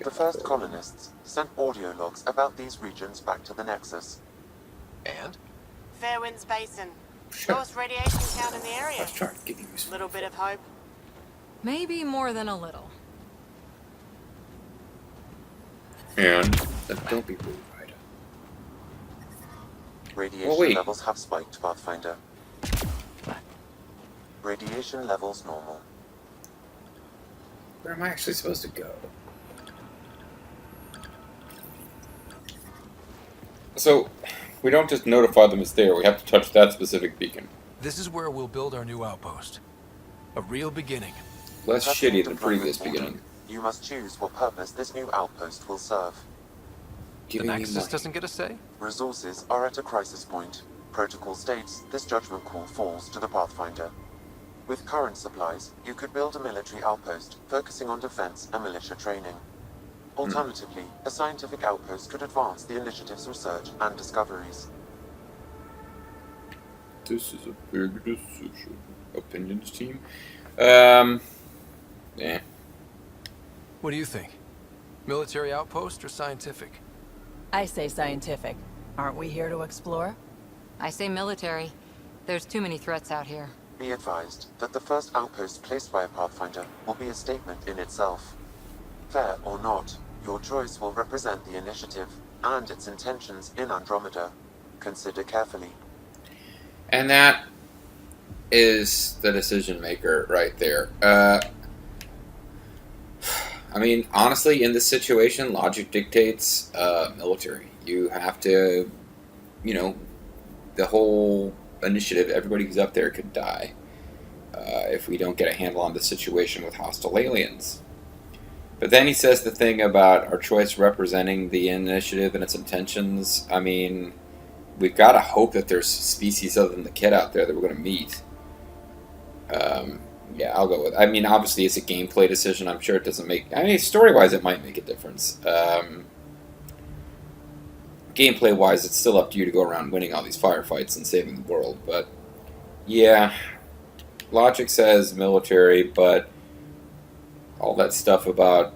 The first colonists sent audio logs about these regions back to the Nexus. And? Fairwinds Basin. Sure. Lowest radiation count in the I area. was trying to give you some. Little bit of hope. Maybe more than a little. And then don't be rude, Ryder. Radiation levels have spiked, Pathfinder. Radiation levels normal. Where am I actually supposed to go? So, we don't just notify them it's there, we have to touch that specific beacon. This is where we'll build our new outpost. A real beginning. Less shitty than previous beginning. You must choose what purpose this new outpost will serve. The Nexus doesn't get a say? Resources are at a crisis point. Protocol states this judgment call falls to the Pathfinder. With current supplies, you could build a military outpost, focusing on defense and militia training. Alternatively, a scientific outpost could advance the initiative's research and discoveries. This is a big decision. Opinions team? Yeah. What do you think? Military outpost or scientific? I say scientific. Aren't we here to explore? I say military. There's too many threats out here. Be advised that the first outpost placed by a Pathfinder will be a statement in itself. Fair or not, your choice will represent the initiative and its intentions in Andromeda. Consider carefully. And that is the decision maker right there. I mean, honestly, in this situation, logic dictates military. You have to, you know, the whole initiative, everybody who's up there could die if we don't get a handle on the situation with hostile aliens. But then he says the thing about our choice representing the initiative and its intentions. I mean, we've got to hope that there's species other than the kid out there that we're going to meet. Yeah, I'll go with it. I mean, obviously, it's a gameplay decision. I'm sure it doesn't make... I mean, story-wise, it might make a difference. Gameplay-wise, it's still up to you to go around winning all these firefights and saving the world. But, yeah, logic says military, but all that stuff about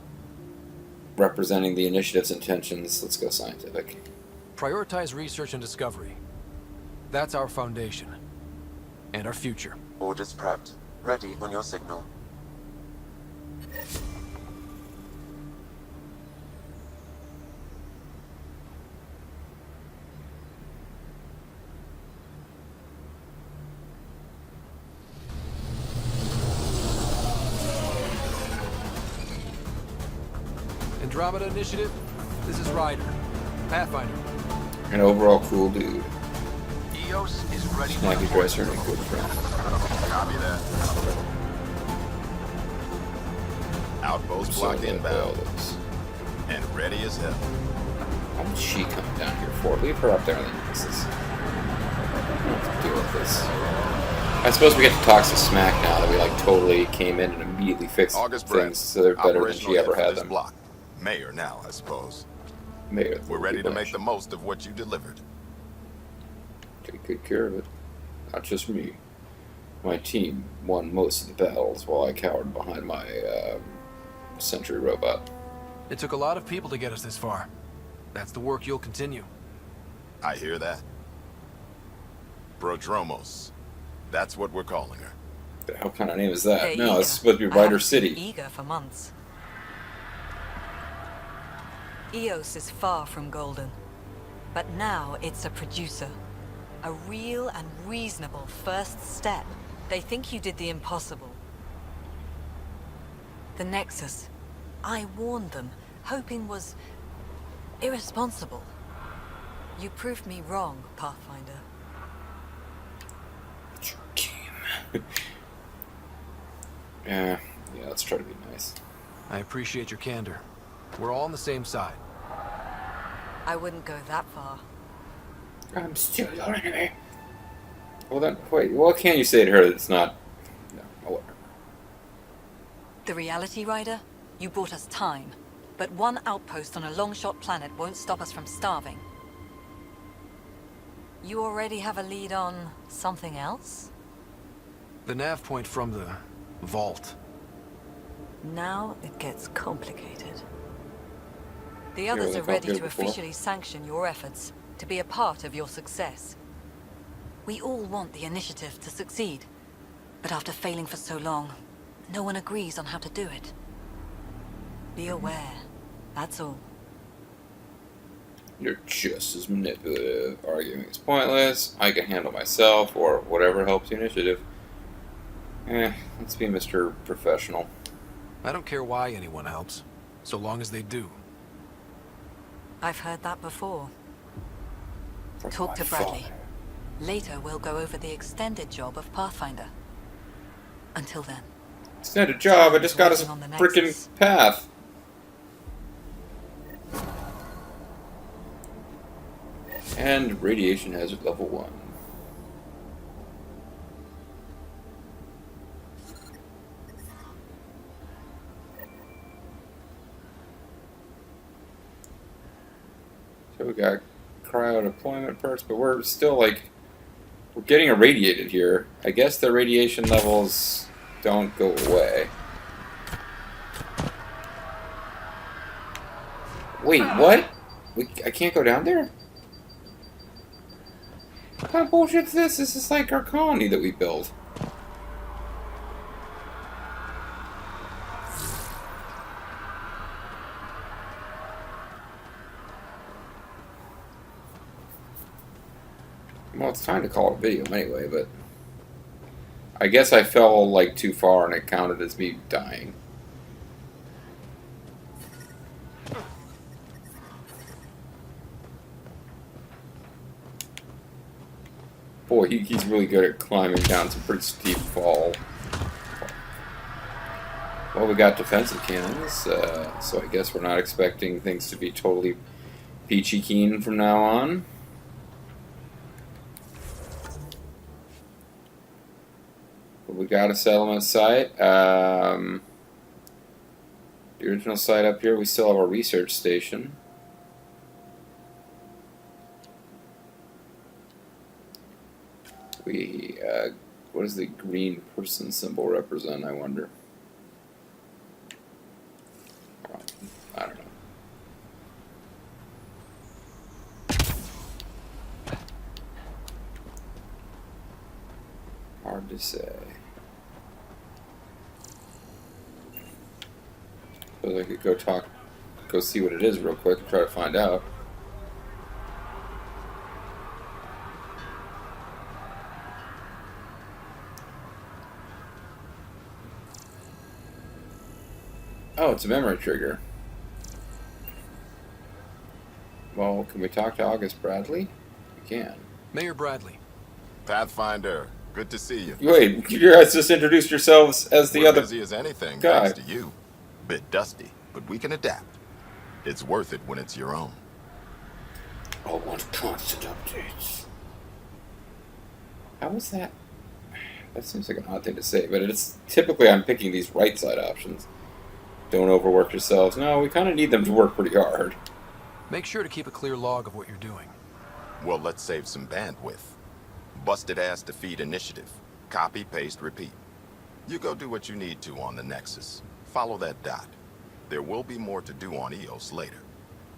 representing the initiative's intentions, let's go scientific. Prioritize research and discovery. That's our foundation. And our future. Orders prepped. Ready on your signal. Andromeda Initiative, this is Ryder. Pathfinder. An overall cool dude. EOS is ready for Snacky dresser and a good friend. Copy that. Outpost blocked inbound. And ready as hell. How did she come down here for? Leave her up there and then this is... I don't have to deal with this. I suppose we get to talk some smack now that we like totally came in and immediately fixed things so they're better than she ever had them. Block. Mayor now, I suppose. Mayor. We're ready to make the most of what you delivered. Take good care of it. Not just me. My team won most of the battles while I cowered behind my sentry robot. It took a lot of people to get us this far. That's the work you'll continue. I hear that. Prodromos. That's what we're calling her. The hell kind of name is that? They're No, eager. it's supposed to be Ryder City. Eager for months. EOS is far from golden, but now it's a producer. A real and reasonable first step. They think you did the impossible. The Nexus. I warned them, hoping was irresponsible. You proved me wrong, Pathfinder. Yeah, let's try to be nice. I appreciate your candor. We're all on the same side. I wouldn't go that far. I'm still your enemy. Well then, wait, what can you say to her that's not... No, whatever. The reality, Ryder? You bought us time. But one outpost on a long-shot planet won't stop us from starving. You already have a lead on something else? The nav point from the vault. Now it gets complicated. The Here, others we are felt ready good to before. officially sanction your efforts, to be a part of your success. We all want the initiative to succeed, but after failing for so long, no one agrees on how to do it. Be aware, that's all. You're just as manipulative. Arguing is pointless. I can handle myself, or whatever helps the initiative. Let's be Mr. Professional. I don't care why anyone helps, so long as they do. I've heard that before. From Talk my to Bradley. father. Later, we'll go over the extended job of Pathfinder. Until then. Extended job, I just got us a Working on the freaking Nexus. path. And radiation hazard level 1. So we got cryo deployment perks, but we're still like, we're getting irradiated here. I guess the radiation levels don't go away. Wait, what? I can't go down there? What kind of bullshit's this? This is like our colony that we built. Well, it's time to call it a video anyway, but I guess I fell like too far and it counted as me dying. Boy, he's really good at climbing down some pretty steep fall. Well, we got defensive cannons, so I guess we're not expecting things to be totally peachy keen from now on. But we got a settlement site. The original site up here, we still have our research station. What does the green person symbol represent, I wonder? I don't know. Hard to say. Suppose I could go see what it is real quick and try to find out. Oh, it's a memory trigger. Well, can we talk to August Bradley? We can. Mayor Bradley. Pathfinder, good to see you. Wait, you guys just introduced yourselves as the We're other busy as anything, guy. thanks to you. Bit dusty, but we can adapt. It's worth it when it's your own. I want constant updates. How was that? That seems like an odd thing to say, but it's typically I'm picking these right side options. Don't overwork yourselves. No, we kind of need them to work pretty hard. Make sure to keep a clear log of what you're doing. Well, let's save some bandwidth. Busted ass defeat initiative. Copy, paste, repeat. You go do what you need to on the Nexus. Follow that dot. There will be more to do on EOS later.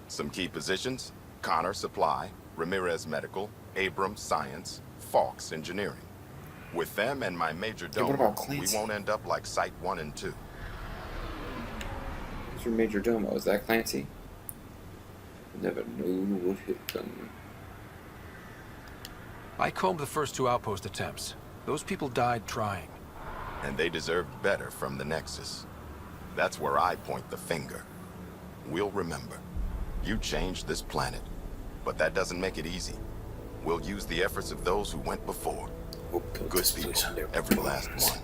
Some key positions: Connor Supply, Ramirez Medical, Abrams Science, Falks Engineering. With them and my Major Hey, what Domo, about we Clancy? won't end up like Site 1 and 2. Who's your Major Domo? Is that Clancy? Never knew what hit them. I combed the first 2 outpost attempts. Those people died trying. And they deserved better from the Nexus. That's where I point the finger. We'll remember. You changed this planet. But that doesn't make it easy. We'll use the efforts of those who went before. We'll put Good this people, place under every bars. last one.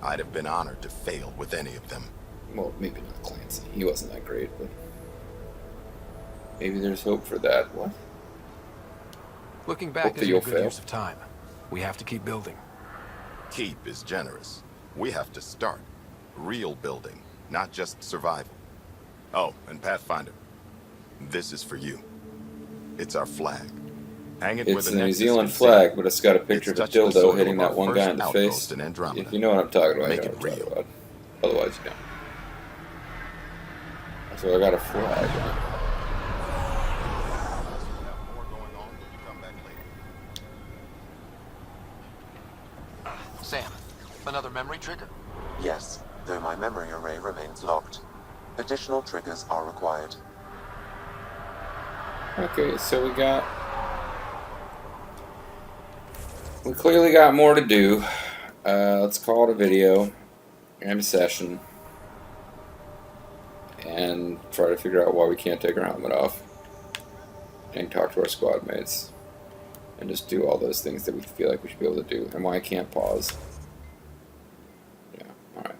I'd have been honored to fail with any of them. Well, maybe not Clancy. He wasn't that great, but maybe there's hope for that. What? Looking Hope back that isn't you'll a good fail. use of time. We have to keep building. Keep is generous. We have to start. Real building, not just survival. Oh, and Pathfinder, this is for you. It's our flag. Hang it where It's the the New Nexus Zealand can see flag, it. but it's got a picture It's of a touching the soil dildo hitting of that our one guy in first the outpost face. in Andromeda. If you know what I'm talking about, Make you know it what I'm talking real. about. Otherwise, you don't. So I got a flag. Sam, another memory trigger? Yes, though my memory array remains locked. Additional triggers are required. Okay, so we clearly got more to do. Let's call it a video and a session, and try to figure out why we can't take our helmet off, and talk to our squad mates, and just do all those things that we feel like we should be able to do, and why I can't pause. Yeah, alright.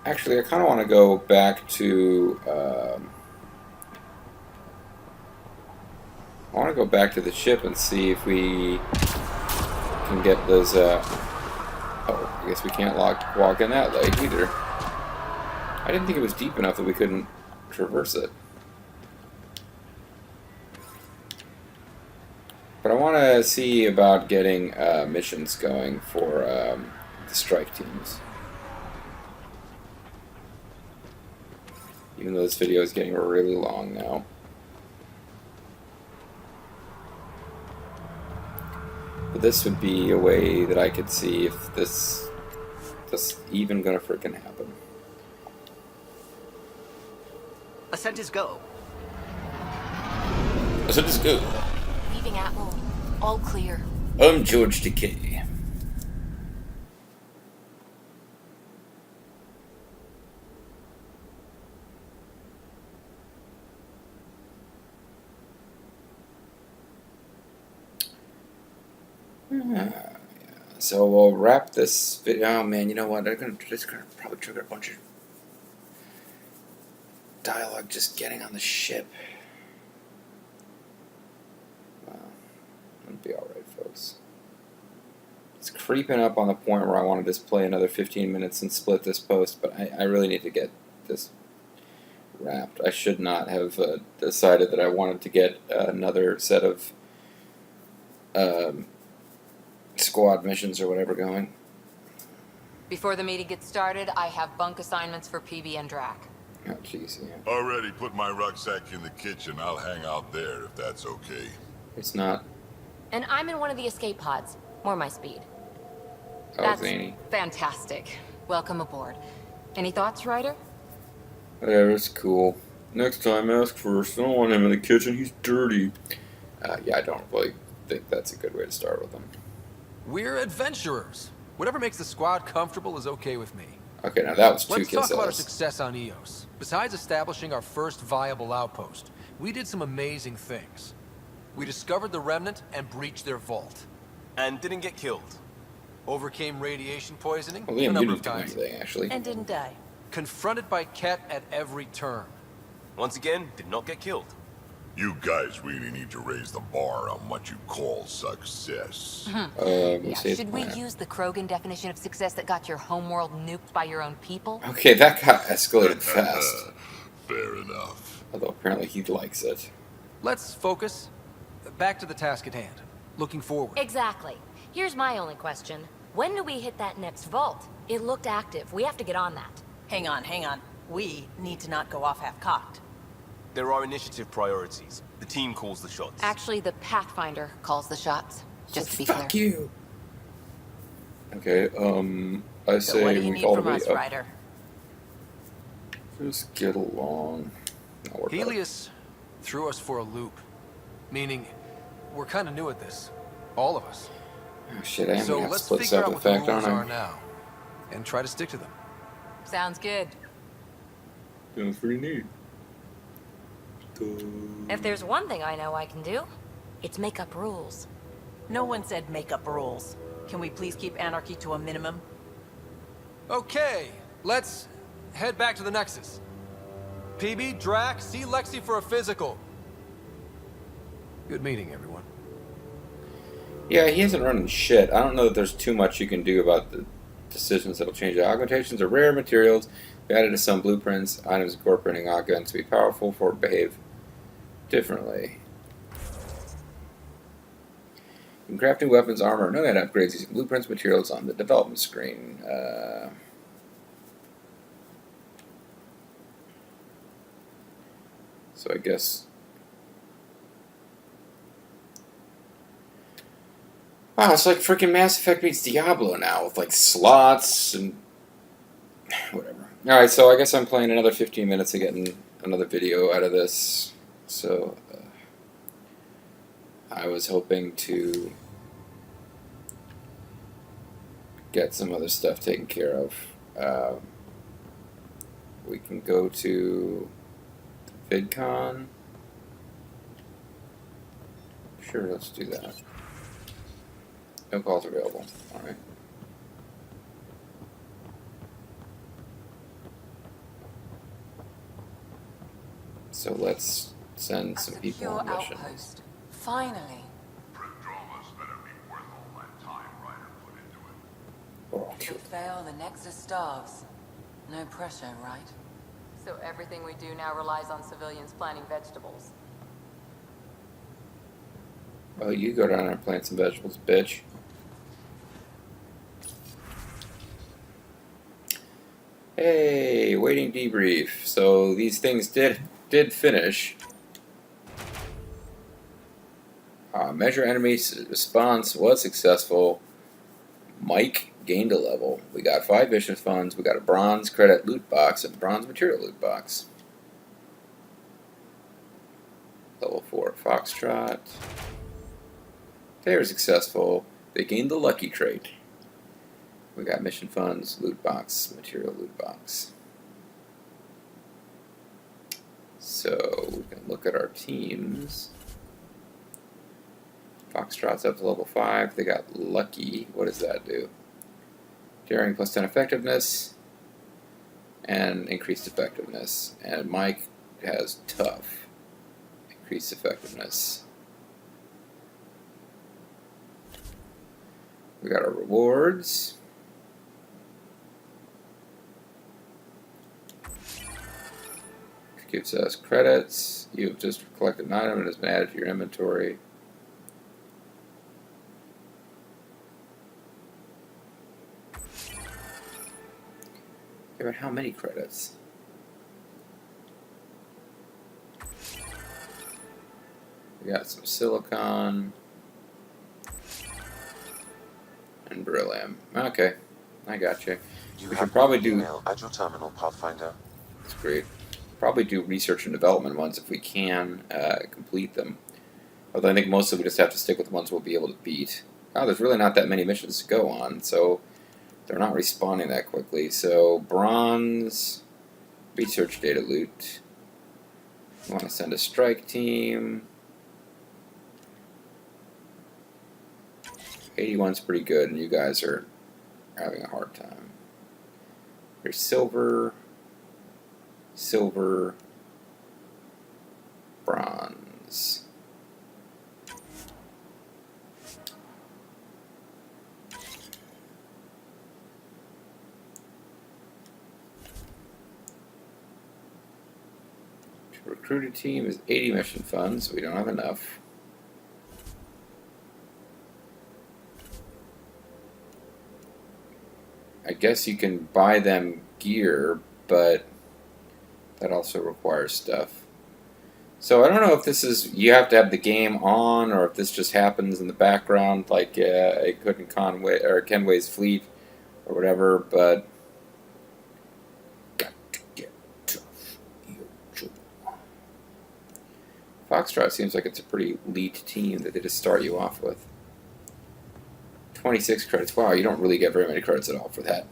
Actually, I kind of want to go back to... I want to go back to the ship and see if we can get those, oh, I guess we can't walk in that lake either. I didn't think it was deep enough that we couldn't traverse it. But I want to see about getting missions going for the strike teams. Even though this video is getting really long now. But this would be a way that I could see if this even gonna frickin' happen. Ascent is go. Ascent is go. Leaving Atwell. All clear. I'm MysteriousJG. So we'll wrap this video. Oh man, you know what? It's gonna probably trigger a bunch of dialogue just getting on the ship. Wow, it'll be alright, folks. It's creeping up on the point where I want to just play another 15 minutes and split this post, but I really need to get this wrapped. I should not have decided that I wanted to get another set of squad missions or whatever going. Before the meeting gets started, I have bunk assignments for Peebee and Drax. Oh, jeez, yeah. Already put my rucksack in the kitchen. I'll hang out there if that's okay. It's not. And I'm in one of the escape pods. More my speed. Oh, That's zany. fantastic. Welcome aboard. Any thoughts, Ryder? Whatever, it's cool. Next time, ask first. I don't want him in the kitchen. He's dirty. Yeah, I don't really think that's a good way to start with him. We're adventurers. Whatever makes the squad comfortable is okay with me. Okay, now that was two Let's talk kisses. about our success on Eos. Besides establishing our first viable outpost, we did some amazing things. We discovered the Remnant and breached their vault. And didn't get killed. Overcame radiation poisoning Well, a Liam, you number didn't of do times. anything, actually. And didn't die. Confronted by Ket at every turn. Once again, did not get killed. You guys really need to raise the bar on what you call success. Yeah, Say should we plan. use the Krogan definition of success that got your homeworld nuked by your own people? Okay, that got escalated fast. Fair enough. Although apparently he likes it. Let's focus. Back to the task at hand. Looking forward. Exactly. Here's my only question. When do we hit that next vault? It looked active. We have to get on that. Hang on, hang on. We need to not go off half-cocked. There are initiative priorities. The team calls the shots. Actually, the Pathfinder calls the shots. Just to be Fuck clear. you. Okay, I So say what do you we need all from the way us, up. Ryder? Just get along. Not work hard. Helios threw us for a loop. Meaning, we're kind of new at this. All of us. Oh shit, I am So gonna have to let's split this figure up out with what the fact, rules aren't are I? now. And try to stick to them. Sounds good. Sounds pretty neat. If there's one thing I know I can do, it's make up rules. No one said make up rules. Can we please keep anarchy to a minimum? Okay, let's head back to the Nexus. Peebee, Drax, see Lexi for a physical. Good meeting, everyone. Yeah, he isn't running shit. I don't know that there's too much you can do about the decisions that'll change it. Augmentations are rare materials. We added to some blueprints. Items incorporating augments to be powerful for behave differently. You can craft new weapons, armor, or no-end upgrades using blueprints materials on the development screen. So I guess... Wow, it's like freaking Mass Effect meets Diablo now, with like slots and whatever. Alright, so I guess I'm playing another 15 minutes of getting another video out of this. So, I was hoping to get some other stuff taken care of. We can go to VidCon. Sure, let's do that. No calls available. Alright. So let's send some people on a mission. Outpost. Finally. Prodroma's better be worth all that time Ryder put into it. Oh, If we fail, the Nexus starves. No pressure, right? So everything we do now relies on civilians planting vegetables. well, you go down there and plant some vegetables, bitch. Hey, waiting debrief. So these things did finish. Measure enemy response was successful. Mike gained a level. We got 5 mission funds. We got a bronze credit loot box and bronze material loot box. Level 4 Foxtrot. They were successful. They gained the lucky trait. We got mission funds, loot box, material loot box. So we can look at our teams. Foxtrot's up to level 5. They got lucky. What does that do? Daring plus 10 effectiveness and increased effectiveness. And Mike has tough. Increased effectiveness. We got our rewards. Gives us credits. You've just collected an item and has been added to your inventory. Yeah, but how many credits? We got some silicon and beryllium. Okay, I got you. We should probably do. Email at your terminal, Pathfinder. That's great. Probably do research and development ones if we can complete them. Although I think mostly we just have to stick with the ones we'll be able to beat. Oh, there's really not that many missions to go on, so they're not respawning that quickly. So bronze, research data loot. We want to send a strike team. 81's pretty good, and you guys are having a hard time. Here's silver. Silver, bronze. Recruited team is 80 mission funds, so we don't have enough. I guess you can buy them gear, but that also requires stuff. So I don't know if this is, you have to have the game on, or if this just happens in the background, like it could in Conway or Kenway's fleet, or whatever. But got to get tough. Foxtrot seems like it's a pretty elite team that they just start you off with. 26 credits. Wow, you don't really get very many credits at all for that.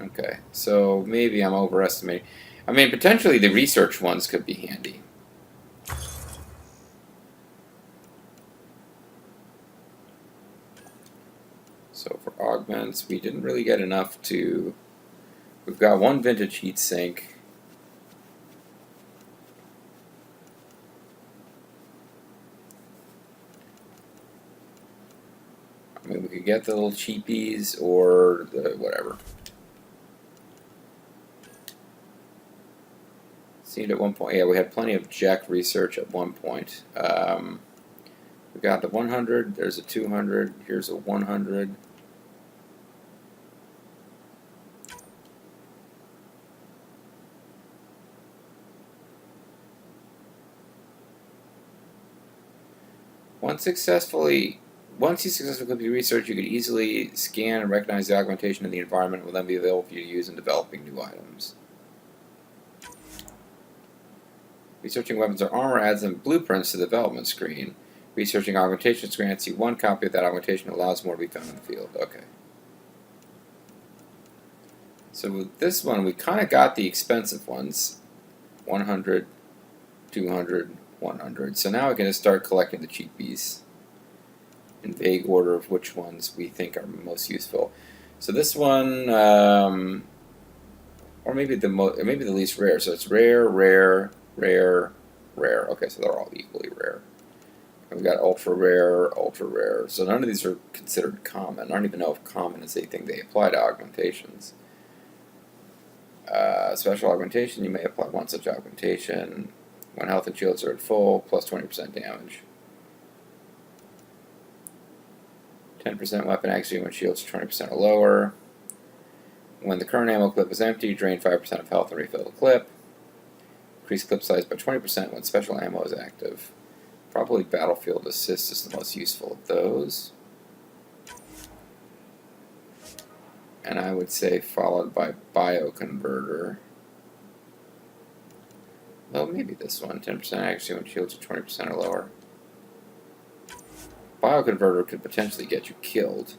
Okay, so maybe I'm overestimating. I mean, potentially the research ones could be handy. So for augments, we didn't really get enough to... We've got 1 vintage heat sink. I mean, we could get the little cheapies or the whatever. Seen at one point, yeah, we had plenty of Jack research at one point. We got the 100, there's a 200, here's a 100. Once successfully Once you successfully complete research, you could easily scan and recognize the augmentation in the environment and will then be available for you to use in developing new items. Researching weapons or armor adds them blueprints to the development screen. Researching augmentations grants you one copy of that augmentation and allows more to be found in the field. Okay. So with this one, we kind of got the expensive ones. 100, 200, 100. So now we can just start collecting the cheapies in vague order of which ones we think are most useful. So this one, or maybe the least rare. So it's rare, rare, rare, rare. Okay, so they're all equally rare. And we got ultra rare, ultra rare. So none of these are considered common. I don't even know if common is anything they apply to augmentations. Special augmentation, you may apply one such augmentation when health and shields are at full, plus 20% damage. 10% weapon accuracy when shields are 20% or lower. When the current ammo clip is empty, drain 5% of health and refill the clip. Increase clip size by 20% when special ammo is active. Probably Battlefield Assist is the most useful of those. And I would say followed by Bioconverter. Well, maybe this one. 10% accuracy when shields are 20% or lower. Bioconverter could potentially get you killed.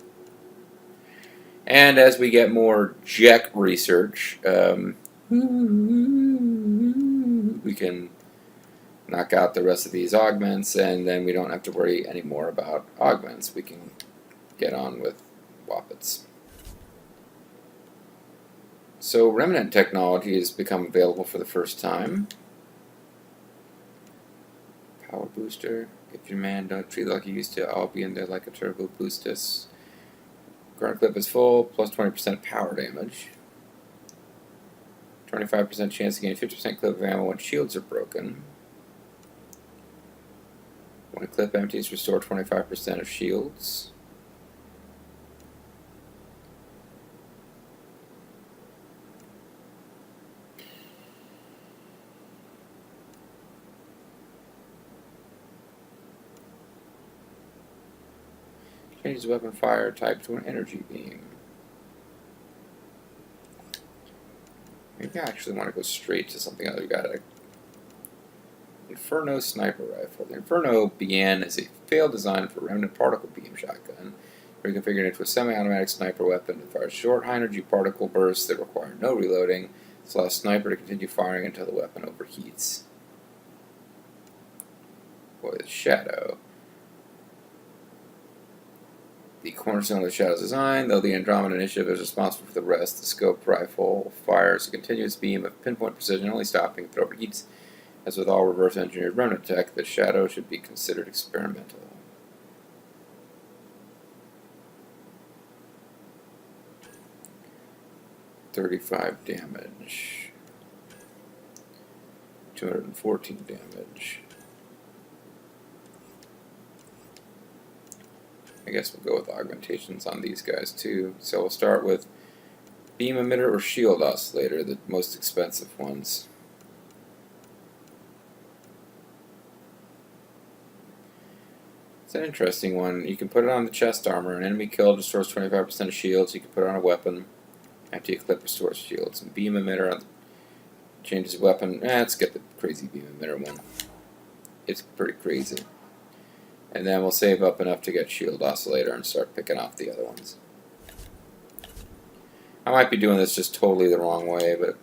And as we get more JEC research, we can knock out the rest of these augments, and then we don't have to worry anymore about augments. We can get on with Woppets. So Remnant technology has become available for the first time. Power booster. If your man don't treat like you used to, I'll be in there like a turbo boostus. Current clip is full, plus 20% power damage. 25% chance to gain 50% clip of ammo when shields are broken. When a clip empties, restore 25% of shields. Changes weapon fire type to an energy beam. Maybe I actually want to go straight to something else. We got a Inferno sniper rifle. The Inferno began as a failed design for Remnant particle beam shotgun, reconfigured into a semi-automatic sniper weapon that fires short, high-energy particle bursts that require no reloading. This allows sniper to continue firing until the weapon overheats. Boy, the Shadow. The cornerstone of the Shadow's design, though the Andromeda initiative is responsible for the rest. The scope rifle fires a continuous beam of pinpoint precision, only stopping if it overheats. As with all reverse engineered Remnant tech, the Shadow should be considered experimental. $35 damage. 214 damage. I guess we'll go with augmentations on these guys too. So we'll start with beam emitter or shield oscillator, the most expensive ones. It's an interesting one. You can put it on the chest armor. An enemy killed restores 25% of shields. You can put it on a weapon. Empty clip restores shields. And beam emitter changes weapon. Let's get the crazy beam emitter one. It's pretty crazy. And then we'll save up enough to get shield oscillator and start picking off the other ones. I might be doing this just totally the wrong way, but...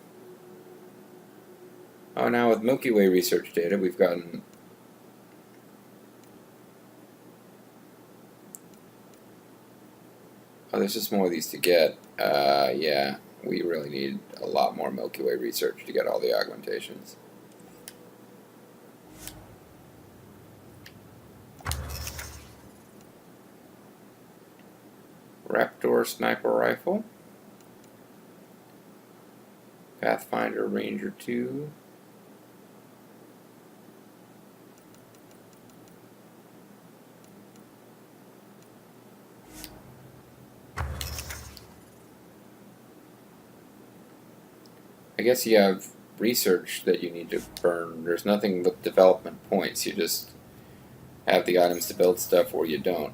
Oh, now with Milky Way research data, we've gotten... Oh, there's just more of these to get. Yeah, we really need a lot more Milky Way research to get all the augmentations. Raptor sniper rifle. Pathfinder Ranger 2. I guess you have research that you need to burn. There's nothing with development points. You just have the items to build stuff or you don't.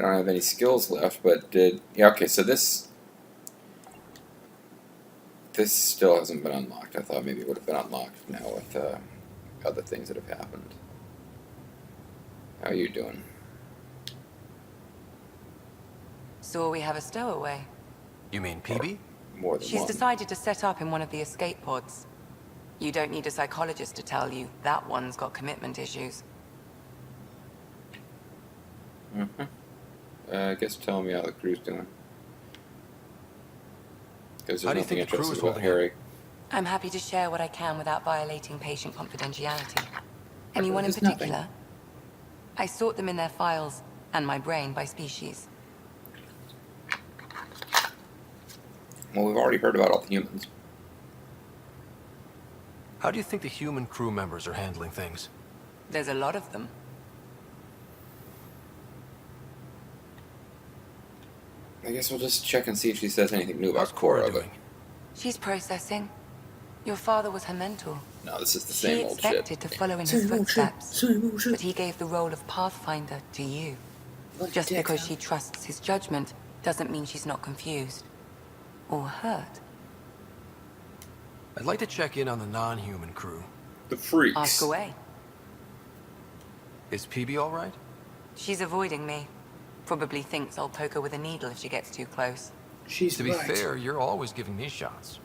don't have any skills left, but yeah, okay, so this still hasn't been unlocked. I thought maybe it would have been unlocked now with other things that have happened. How are you doing? So we have a stowaway. You mean Peebee? More than She's one. decided to set up in one of the escape pods. You don't need a psychologist to tell you that one's got commitment issues. Mm-hmm. I guess tell me how the crew's doing. Because How there's do you nothing think the crew interesting is about holding Harry. I'm happy to share what I can without violating patient confidentiality. Anyone in There's nothing. particular? I sort them in their files and my brain by species. Well, we've already heard about all the humans. How do you think the human crew members are handling things? There's a lot of them. I guess we'll just check and see if she says anything new How's about Cora Cora. doing? She's processing. Your father was her mentor. No, this is the She same old shit. expected to follow in his footsteps, but he gave the role of Pathfinder to you. Just because she trusts his judgment doesn't mean she's not confused. Or hurt. I'd like to check in on the non-human crew. The freaks. Ask away. Is Peebee all right? She's avoiding me. Probably thinks I'll poke her with a needle if she gets too close. She's To be fair, you're always giving me shots.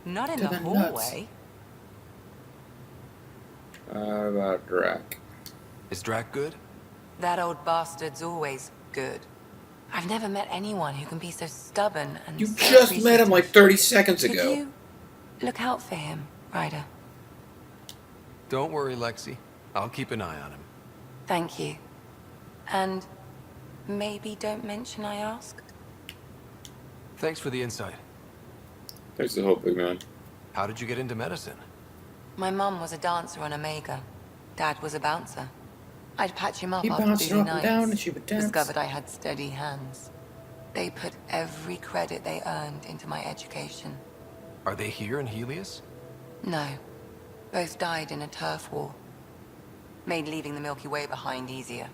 Not in To the the nuts. hallway. How about Drac? Is Drac good? That old bastard's always good. I've never met anyone who can be so stubborn and You so just met him like appreciative. 30 seconds Could ago. you look out for him, Ryder? Don't worry, Lexi. I'll keep an eye on him. Thank you. And maybe don't mention I asked. Thanks for the insight. There's the hope, big man. How did you get into medicine? My mum was a dancer on Omega. Dad was a bouncer. I'd patch him up He after bounced busy her up and nights. down and she would dance. Discovered I had steady hands. They put every credit they earned into my education. Are they here in Helios? No. Both died in a turf war. Made leaving the Milky Way behind easier.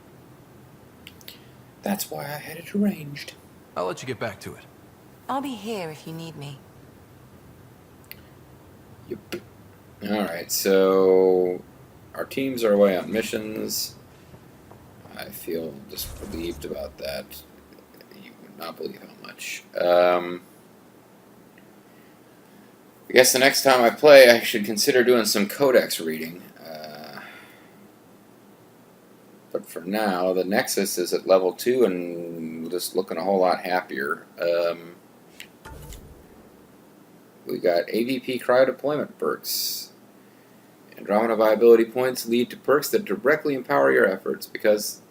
That's why I had it arranged. I'll let you get back to it. I'll be here if you need me. Yep. Alright, so our teams are away on missions. I feel disbelieved about that. You would not believe how much. I guess the next time I play, I should consider doing some codex reading. But for now, the Nexus is at level 2 and just looking a whole lot happier. We got AVP cryo deployment perks. Andromeda viability points lead to perks that directly empower your efforts because,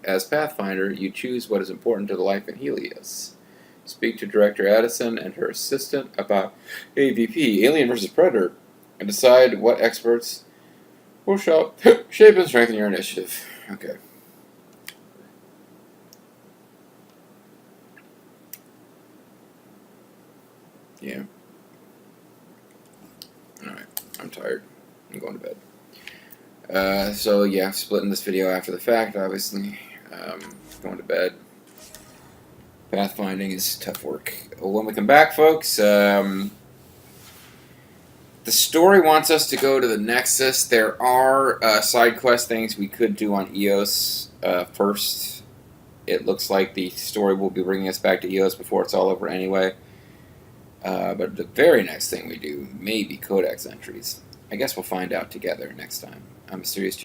as Pathfinder, you choose what is important to the life in Helios. Speak to Director Addison and her assistant about AVP, Alien vs. Predator, and decide what experts will shape and strengthen your initiative. Okay. Yeah. Alright, I'm tired. I'm going to bed. So yeah, splitting this video after the fact, obviously. Going to bed. Pathfinding is tough work. When we come back, folks, the story wants us to go to the Nexus. There are side quest things we could do on EOS first. It looks like the story will be bringing us back to EOS before it's all over anyway. But the very next thing we do may be Codex entries. I guess we'll find out together next time. I'm MysteriousJG.